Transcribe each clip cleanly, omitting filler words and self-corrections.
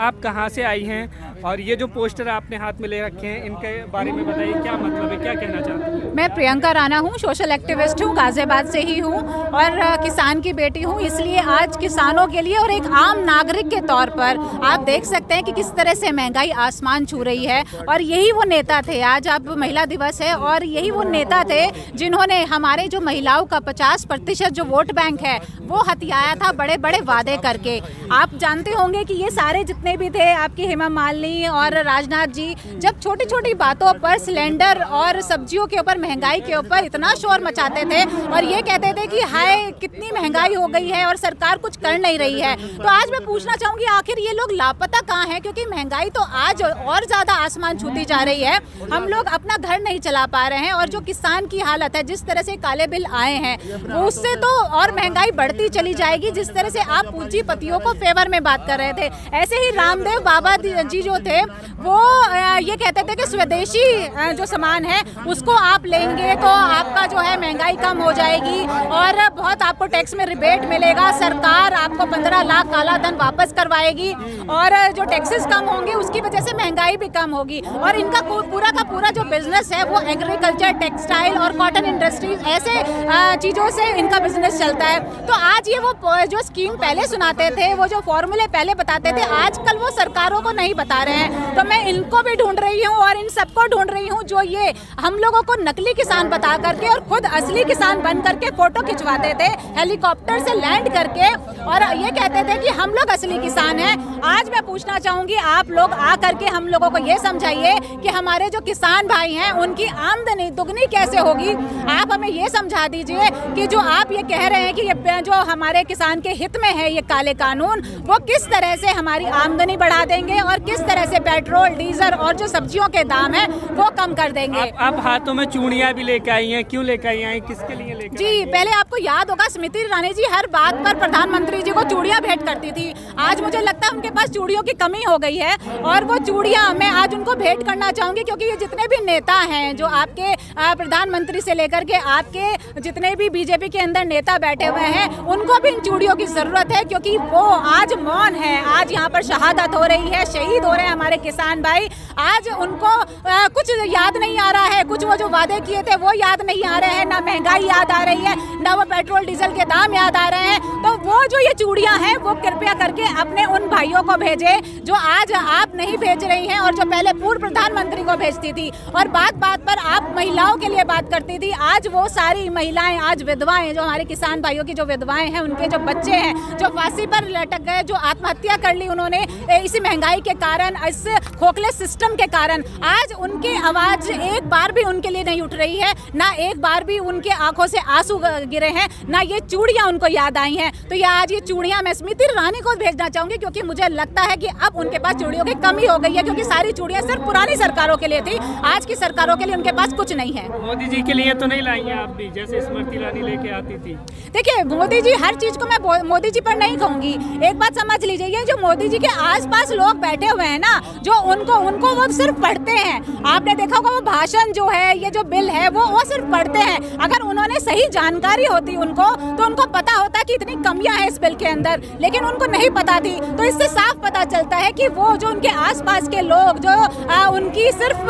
आप कहाँ से आई हैं और ये जो पोस्टर आपने हाथ में ले रखे हैं इनके बारे में बताइए, क्या मतलब है, क्या कहना चाहते हैं? मैं प्रियंका राणा हूँ, सोशल एक्टिविस्ट हूँ, गाजियाबाद से ही हूँ और किसान की बेटी हूँ। इसलिए आज किसानों के लिए और एक आम नागरिक के तौर पर आप देख सकते हैं कि किस तरह से महंगाई आसमान छू रही है। और यही वो नेता थे, आज अब महिला दिवस है और यही वो नेता थे जिन्होंने हमारे जो महिलाओं का 50% जो वोट बैंक है वो हथियाया था बड़े बड़े वादे करके। आप जानते होंगे कि ये सारे जितने भी थे आपकी हेमा मालिनी और राजनाथ जी, जब छोटी छोटी बातों पर सिलेंडर और सब्जियों के ऊपर महंगाई के ऊपर इतना शोर मचाते थे और ये कहते थे कि हाय कितनी महंगाई हो गई है और सरकार कुछ कर नहीं रही है। तो आज मैं पूछना चाहूंगी आखिर ये लोग लापता कहाँ हैं, क्योंकि महंगाई तो आज और ज्यादा आसमान छूती जा रही है। हम लोग अपना घर नहीं चला पा रहे हैं और जो किसान की हालत है, जिस तरह से काले बिल आए हैं वो उससे तो और महंगाई बढ़ती चली जाएगी। जिस तरह से आप पूंजीपतियों को फेवर में बात कर रहे थे, ऐसे ही रामदेव बाबा जी जो थे वो ये कहते थे कि स्वदेशी जो सामान है उसको आप लेंगे तो आपका जो है महंगाई कम हो जाएगी और बहुत आपको टैक्स में रिबेट मिलेगा, सरकार आपको 15 लाख काला धन वापस करवाएगी और जो टैक्सेस कम होंगे उसकी वजह से महंगाई भी कम होगी। और इनका पूरा का पूरा जो बिजनेस है वो एग्रीकल्चर, टेक्सटाइल और कॉटन इंडस्ट्रीज ऐसे चीज़ों से इनका बिजनेस चलता है। तो आज ये वो जो स्कीम पहले सुनाते थे, वो जो फॉर्मूले पहले बताते थे, आजकल वो सरकारों को नहीं बता रहे हैं। तो मैं इनको भी ढूंढ रही हूँ और इन सबको ढूंढ रही हूँ जो ये हम लोगों को नकली किसान बता करके और खुद असली किसान बन करके फोटो खिंचवाते थे हेलीकॉप्टर से लैंड करके और ये कहते थे कि हम लोग असली किसान हैं। आज मैं पूछना चाहूंगी आप लोग आ करके हम लोगों को ये समझाइए कि हमारे जो किसान भाई हैं उनकी आमदनी दुगनी कैसे होगी। आप हमें ये समझा दीजिए कि जो आप ये कह रहे हैं कि ये जो हमारे किसान के हित में है ये काले कानून, वो किस तरह से हमारी आमदनी बढ़ा देंगे और किस तरह से पेट्रोल, डीजल और जो सब्जियों के दाम है वो कम कर देंगे। आप हाथों में चूड़ियां भी लेके आई हैं, क्यों लेके आई हैं, किसके लिए लेके जी? पहले आपको याद होगा स्मृति ईरानी जी हर बात पर प्रधानमंत्री जी को चूड़ियां भेंट करती थी। आज मुझे लगता है उनके पास चूड़ियों की कमी हो गई है और वो चूड़ियां मैं आज उनको भेंट करना चाहूंगी, क्योंकि ये जितने भी नेता हैं जो आपके प्रधानमंत्री से लेकर के आपके जितने भी बीजेपी के अंदर नेता बैठे हुए हैं उनको भी इन चूड़ियों की जरूरत है, क्योंकि वो आज मौन है। आज यहाँ पर शहादत हो रही है, शहीद हो रहे हैं हमारे किसान भाई। आज उनको कुछ याद नहीं आ रहा है, कुछ वो जो वादे किए थे वो याद नहीं आ रहे हैं, ना महंगाई याद आ रही है, ना वो पेट्रोल डीजल के दाम याद आ रहे हैं। तो वो जो ये चूड़ियां हैं वो कृपया करके अपने उन भाइयों को भेजे जो आज आप नहीं भेज रही हैं और जो पहले पूर्व प्रधानमंत्री को भेजती थी और बात बात पर आप महिलाओं के लिए बात करती थी। आज वो सारी महिलाएं, आज विधवाएं, जो हमारे किसान भाइयों की जो विधवाएं हैं, उनके जो बच्चे हैं जो फांसी पर लटक गए, जो आत्महत्या कर ली उन्होंने इसी महंगाई के कारण, इस खोखले सिस्टम के कारण, आज उनकी आवाज एक बार भी उनके लिए नहीं उठ रही है, ना एक बार भी उनके आंखों से आंसू गिरे हैं, ना ये चूड़ियां उनको याद आई हैं। तो ये आज ये चूड़ियां मैं स्मृति ईरानी को भेजना चाहूंगी, क्योंकि मुझे लगता है कि अब उनके पास चूड़ियों की कमी हो गई है, क्योंकि सारी चूड़ियां सिर्फ पुरानी सरकारों के लिए थी, आज की सरकारों के लिए उनके पास कुछ नहीं है। मोदी जी के लिए तो नहीं लाई हैं आप भी, जैसे स्मृति ईरानी लेके आती थी? देखिए मोदी जी, हर चीज को मैं मोदी जी पर नहीं कहूंगी। एक बात समझ लीजिए, ये जो मोदी जी के आसपास लोग बैठे हुए हैं ना, जो उनको वो सिर्फ पढ़ते हैं। आपने देखा होगा वो भाषण जो है, ये जो बिल है वो सिर्फ पढ़ते हैं। अगर उन्होंने सही जानकारी होती उनको, तो उनको पता होता कि इतनी कमियां हैं इस बिल के अंदर, लेकिन उनको नहीं पता थी। तो इससे साफ पता चलता है कि वो जो उनके आसपास के लोग जो उनकी सिर्फ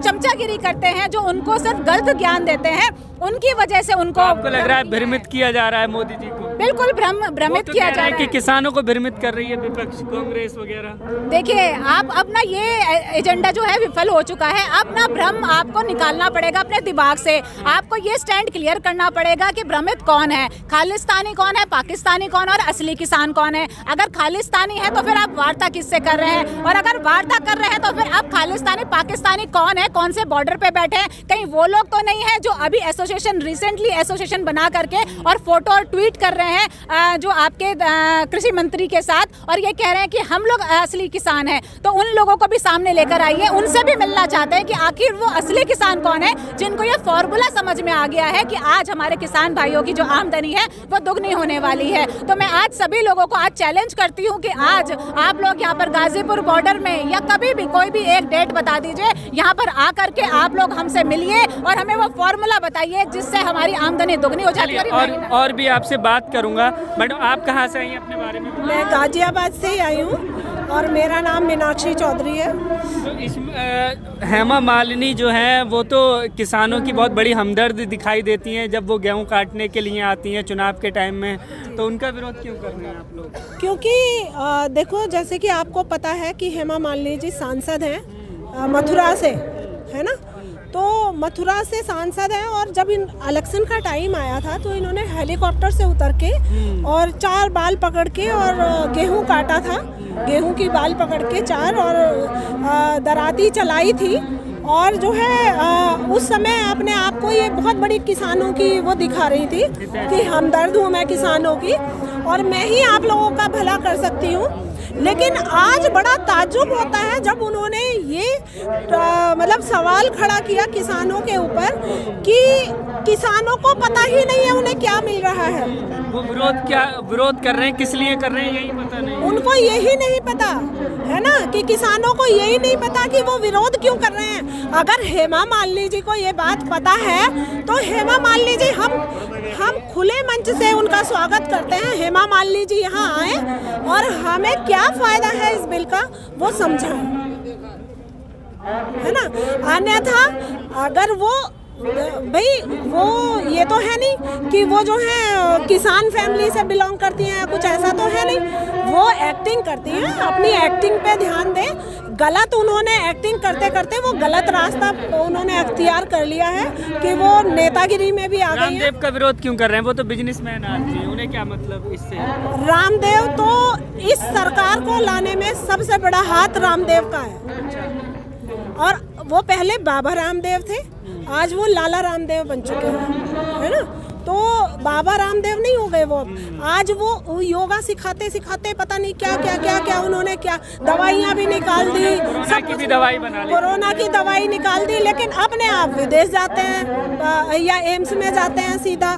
चमचागिरी करते हैं, जो उनको सिर्फ गलत ज्ञान देते हैं, उनकी वजह से उनको। आपको लग रहा है भ्रमित किया जा रहा है मोदी जी को? बिल्कुल भ्रमित किया जा रहा है कि किसानों को भ्रमित कर रही है विपक्ष, कांग्रेस वगैरह। देखिए आप अब ना ये एजेंडा जो है विफल हो चुका है। अब ना भ्रम आपको निकालना पड़ेगा अपने दिमाग से। आपको ये स्टैंड क्लियर करना पड़ेगा कि भ्रमित कौन है, खालिस्तानी कौन है, पाकिस्तानी कौन और असली किसान कौन है। अगर खालिस्तानी है तो फिर आप वार्ता किससे कर रहे हैं, और अगर वार्ता कर रहे हैं तो फिर आप खालिस्तानी पाकिस्तानी कौन है, कौन से बॉर्डर पे बैठे हैं? कहीं वो लोग तो नहीं है जो अभी रिसेंटली एसोसिएशन बना करके और फोटो और ट्वीट कर रहे हैं जो आपके कृषि मंत्री के साथ, और ये कह रहे हैं कि हम लोग असली किसान हैं। तो उन लोगों को भी सामने लेकर आइए, उनसे भी मिलना चाहते हैं कि आखिर वो असली किसान कौन है, जिनको ये फॉर्मूला समझ में आ गया है कि आज हमारे किसान भाइयों की जो आमदनी है वो दुगनी होने वाली है। तो मैं आज सभी लोगों को आज चैलेंज करती हूँ कि आज आप लोग यहाँ पर गाजीपुर बॉर्डर में या कभी भी कोई भी एक डेट बता दीजिए, यहाँ पर आकर के आप लोग हमसे मिलिए और हमें वो फॉर्मूला बताइए जिससे हमारी आमदनी दुगनी हो जाती है। और भी आपसे बात करूंगा। मैडम आप कहाँ से आई हैं, अपने बारे में? मैं गाजियाबाद से ही आई हूँ और मेरा नाम मीनाक्षी चौधरी है। तो इसमें हेमा मालिनी जो हैं वो तो किसानों की बहुत बड़ी हमदर्द दिखाई देती हैं जब वो गेहूं काटने के लिए आती हैं चुनाव के टाइम में, तो उनका विरोध क्यों कर रहे हैं आप लोग? क्योंकि देखो, जैसे कि आपको पता है कि हेमा मालिनी जी सांसद हैं मथुरा से, है ना। तो मथुरा से सांसद हैं और जब इन इलेक्शन का टाइम आया था तो इन्होंने हेलीकॉप्टर से उतर के और 4 बाल पकड़ के और गेहूं काटा था, गेहूं की बाल पकड़ के 4 और दराती चलाई थी। और जो है उस समय अपने आप को ये बहुत बड़ी किसानों की वो दिखा रही थी कि हमदर्द हूँ मैं किसानों की और मैं ही आप लोगों का भला कर सकती हूँ। लेकिन आज बड़ा ताज्जुब होता है जब उन्होंने ये मतलब सवाल खड़ा किया किसानों के ऊपर कि किसानों को पता ही नहीं है उन्हें क्या मिल रहा है। वो विरोध कर रहे हैं, किस लिए कर रहे हैं यही पता नहीं उनको, यही नहीं पता है ना कि किसानों को यही नहीं पता कि वो विरोध क्यों कर रहे हैं। अगर हेमा मालिनी जी को ये बात पता है तो हेमा मालिनी जी, हम खुले मंच से उनका स्वागत करते हैं। हेमा मालिनी जी यहाँ आए और हमें क्या फायदा है इस बिल का वो समझाएं, है ना। अन्यथा अगर वो भाई वो ये तो है नहीं कि वो जो है किसान फैमिली से बिलोंग करती हैं, कुछ ऐसा तो है नहीं। वो एक्टिंग करती हैं, अपनी एक्टिंग पे ध्यान दें। गलत उन्होंने एक्टिंग करते करते वो गलत रास्ता उन्होंने अख्तियार कर लिया है कि वो नेतागिरी में भी आ गई हैं। रामदेव का विरोध क्यों कर रहे हैं? वो तो बिजनेसमैन आदमी है, उन्हें क्या मतलब इससे? रामदेव तो इस सरकार को लाने में सबसे बड़ा हाथ रामदेव का है। और वो पहले बाबा रामदेव थे, आज वो लाला रामदेव बन चुके हैं, है ना। तो बाबा रामदेव नहीं हो गए वो, आज वो योगा सिखाते सिखाते पता नहीं क्या क्या क्या क्या उन्होंने क्या दवाइयाँ भी निकाल दी, सब की भी दवाई बना ली, कोरोना की दवाई निकाल दी। लेकिन अपने आप विदेश जाते हैं या एम्स में जाते हैं सीधा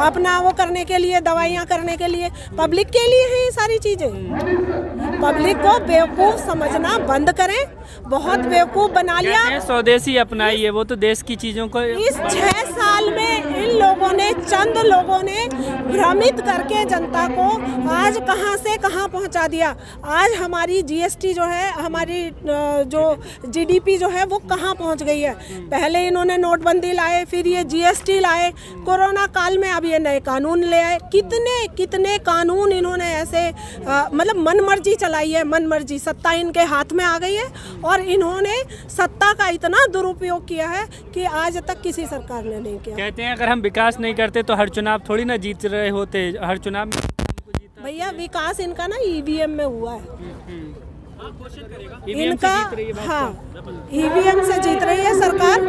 अपना वो करने के लिए, दवाइयाँ करने के लिए। पब्लिक के लिए है ये सारी चीज़ें। पब्लिक को बेवकूफ़ समझना बंद करें, बहुत बेवकूफ़ बना लिया। स्वदेशी अपनाई है, वो तो देश की चीज़ों को इस 6 साल में इन लोगों ने, चंद लोगों ने भ्रमित करके जनता को आज कहां से कहां पहुंचा दिया। आज हमारी जीएसटी जो है, हमारी जो जीडीपी जो है वो कहां पहुंच गई है। पहले इन्होंने नोटबंदी लाए, फिर ये जीएसटी लाए, कोरोना काल में अब ये नए कानून ले आए। कितने कितने कानून इन्होंने ऐसे मतलब मनमर्जी चलाई है, मनमर्जी। सत्ता इनके हाथ में आ गई है और इन्होंने सत्ता का इतना दुरुपयोग किया है कि आज तक किसी सरकार ने नहीं किया। कहते हैं अगर हम विकास नहीं करते तो हर चुनाव थोड़ी ना जीत रहे होते, हर चुनाव में भैया विकास इनका ना ईवीएम में हुआ है। इनका हाँ, ईवीएम से जीत रही है सरकार,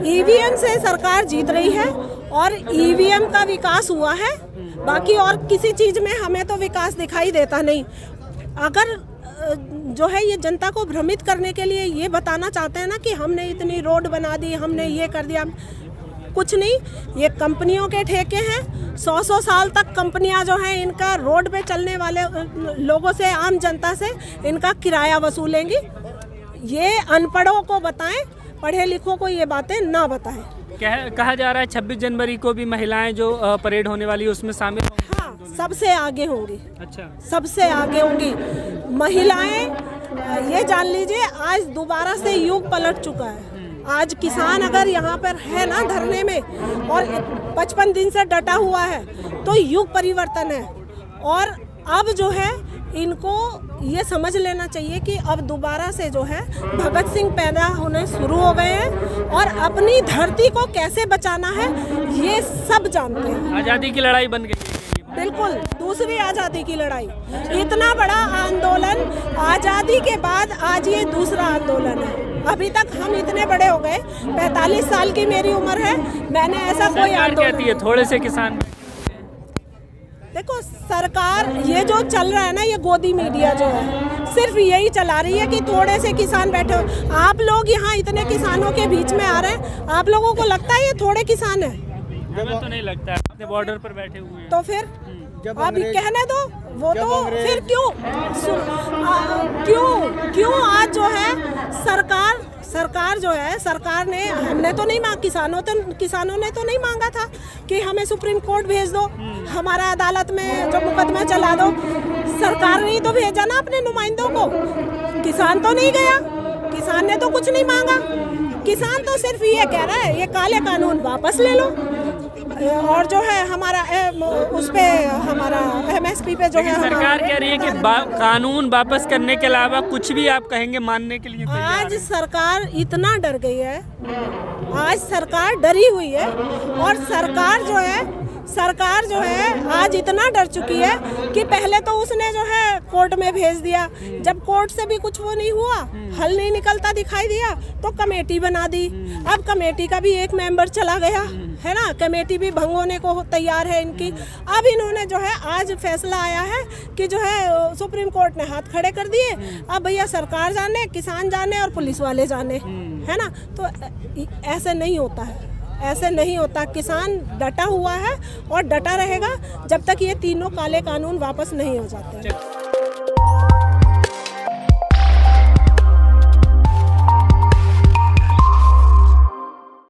ईवीएम से सरकार जीत रही है और ईवीएम का विकास हुआ है। बाकी और किसी चीज में हमें तो विकास दिखाई देता नहीं। अगर जो है ये जनता को भ्रमित करने के लिए ये बताना चाहते हैं ना कि हमने इतनी रोड बना दी, हमने ये कर दिया, कुछ नहीं। ये कंपनियों के ठेके हैं। 100 साल तक कंपनियां जो हैं इनका रोड पे चलने वाले लोगों से, आम जनता से इनका किराया वसूलेंगी। ये अनपढ़ों को बताएं, पढ़े लिखों को ये बातें ना बताएं। कहा जा रहा है 26 जनवरी को भी महिलाएं जो परेड होने वाली है उसमें शामिल होंगी। हाँ, सबसे आगे होंगी। अच्छा, सबसे आगे होंगी महिलाएं। ये जान लीजिए आज दोबारा से युग पलट चुका है। आज किसान अगर यहाँ पर है ना धरने में और 55 दिन से डटा हुआ है तो युग परिवर्तन है। और अब जो है इनको ये समझ लेना चाहिए कि अब दोबारा से जो है भगत सिंह पैदा होने शुरू हो गए हैं और अपनी धरती को कैसे बचाना है ये सब जानते हैं। आज़ादी की लड़ाई बन गई। बिल्कुल, दूसरी आज़ादी की लड़ाई। इतना बड़ा आंदोलन आज़ादी के बाद आज ये दूसरा आंदोलन है। अभी तक हम इतने बड़े हो गए, 45 साल की मेरी उम्र है, मैंने ऐसा कोई आंदोलन कहती है थोड़े से किसान। देखो सरकार ये जो चल रहा है ना, ये गोदी मीडिया जो है सिर्फ यही चला रही है कि थोड़े से किसान बैठे हो। आप लोग यहाँ इतने किसानों के बीच में आ रहे हैं, आप लोगों को लगता है ये थोड़े किसान है? हमें तो नहीं लगता, अपने बॉर्डर पर बैठे हुए हैं। तो फिर अब कहने दो, वो तो फिर क्यों क्यों आज जो है सरकार जो है, सरकार ने, हमने तो नहीं मांगा, किसानों ने तो नहीं मांगा था कि हमें सुप्रीम कोर्ट भेज दो, हमारा अदालत में जो मुकदमा चला दो। सरकार ने तो भेजा ना अपने नुमाइंदों को, किसान तो नहीं गया, किसान ने तो कुछ नहीं मांगा। किसान तो सिर्फ ये कह रहा है ये काले कानून वापस ले लो, और जो है हमारा उस पे हमारा MSP पे जो है सरकार कह रही है कि कानून वापस करने के अलावा कुछ भी आप कहेंगे मानने के लिए तैयार आज सरकार इतना डर गई है, आज सरकार डरी हुई है, और सरकार जो है आज इतना डर चुकी है कि पहले तो उसने जो है कोर्ट में भेज दिया, जब कोर्ट से भी कुछ वो नहीं हुआ, हल नहीं निकलता दिखाई दिया, तो कमेटी बना दी। अब कमेटी का भी एक मेंबर चला गया है ना, कमेटी भी भंग होने को तैयार है इनकी। अब इन्होंने जो है आज फैसला आया है कि जो है सुप्रीम कोर्ट ने हाथ खड़े कर दिए, अब भैया सरकार जाने, किसान जाने और पुलिस वाले जाने, है ना। तो ऐसे नहीं होता है, ऐसे नहीं होता। किसान डटा हुआ है और डटा रहेगा जब तक ये तीनों काले कानून वापस नहीं हो जाते।